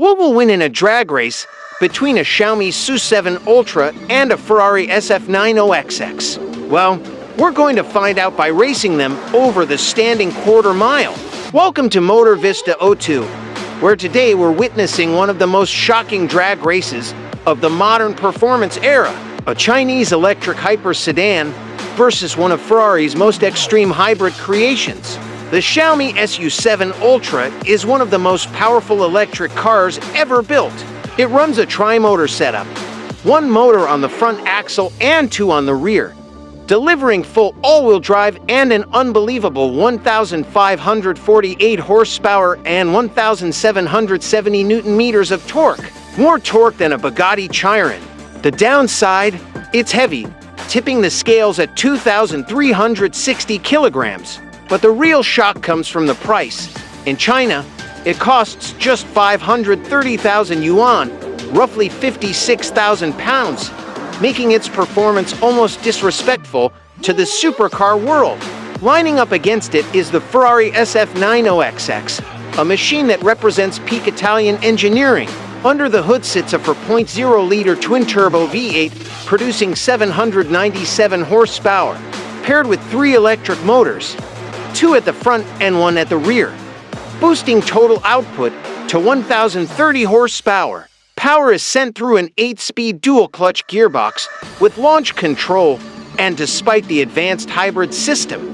What will win in a drag race between a Xiaomi SU7 Ultra and a Ferrari SF90 XX? Well, we're going to find out by racing them over the standing quarter mile. Welcome to Motor Vista 02, where today we're witnessing one of the most shocking drag races of the modern performance era, a Chinese electric hyper sedan versus one of Ferrari's most extreme hybrid creations. The Xiaomi SU7 Ultra is one of the most powerful electric cars ever built. It runs a tri-motor setup, one motor on the front axle and two on the rear, delivering full all-wheel drive and an unbelievable 1,548 horsepower and 1,770 Newton-meters of torque. More torque than a Bugatti Chiron. The downside? It's heavy, tipping the scales at 2,360 kilograms. But the real shock comes from the price. In China, it costs just 530,000 yuan, roughly 56,000 pounds, making its performance almost disrespectful to the supercar world. Lining up against it is the Ferrari SF90 XX, a machine that represents peak Italian engineering. Under the hood sits a 4.0-liter twin-turbo V8 producing 797 horsepower, paired with 3 electric motors, 2 at the front and 1 at the rear, boosting total output to 1,030 horsepower. Power is sent through an 8-speed dual-clutch gearbox with launch control, and despite the advanced hybrid system,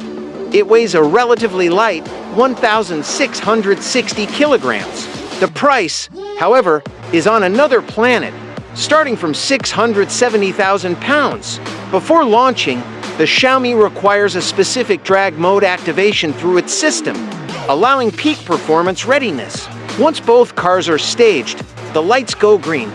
it weighs a relatively light 1,660 kilograms. The price, however, is on another planet, starting from 670,000 pounds. Before launching, the Xiaomi requires a specific drag mode activation through its system, allowing peak performance readiness. Once both cars are staged, the lights go green,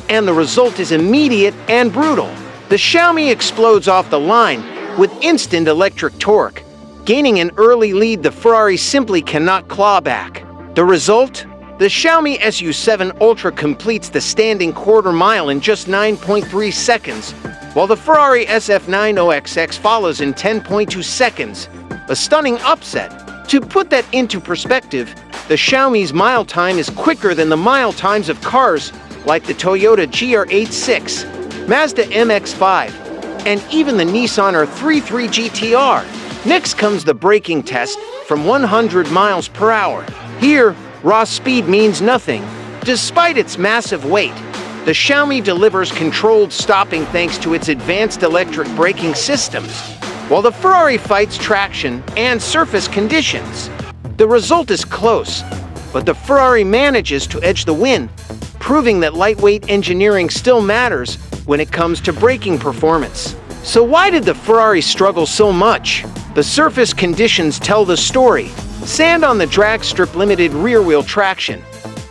and the result is immediate and brutal. The Xiaomi explodes off the line with instant electric torque, gaining an early lead the Ferrari simply cannot claw back. The result? The Xiaomi SU7 Ultra completes the standing quarter mile in just 9.3 seconds, while the Ferrari SF90 XX follows in 10.2 seconds, a stunning upset. To put that into perspective, the Xiaomi's mile time is quicker than the mile times of cars like the Toyota GR86, Mazda MX-5, and even the Nissan R33 GTR. Next comes the braking test from 100 miles per hour. Here, raw speed means nothing. Despite its massive weight, the Xiaomi delivers controlled stopping thanks to its advanced electric braking systems, while the Ferrari fights traction and surface conditions. The result is close, but the Ferrari manages to edge the win, proving that lightweight engineering still matters when it comes to braking performance. So why did the Ferrari struggle so much? The surface conditions tell the story. Sand on the drag strip limited rear-wheel traction,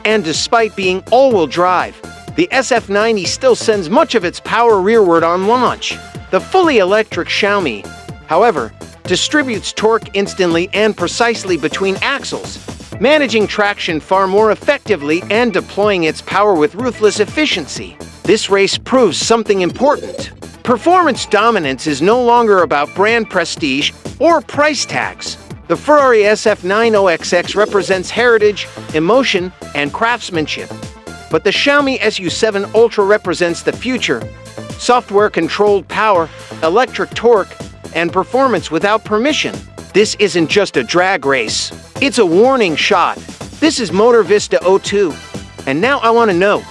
and despite being all-wheel drive, the SF90 still sends much of its power rearward on launch. The fully electric Xiaomi, however, distributes torque instantly and precisely between axles, managing traction far more effectively and deploying its power with ruthless efficiency. This race proves something important. Performance dominance is no longer about brand prestige or price tags. The Ferrari SF90 XX represents heritage, emotion, and craftsmanship. But the Xiaomi SU7 Ultra represents the future: software-controlled power, electric torque, and performance without permission. This isn't just a drag race. It's a warning shot. This is Motor Vista 02. And now I want to know,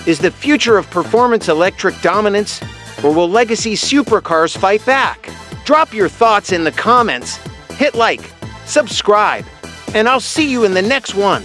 is the future of performance electric dominance, or will legacy supercars fight back? Drop your thoughts in the comments, hit like, subscribe, and I'll see you in the next one.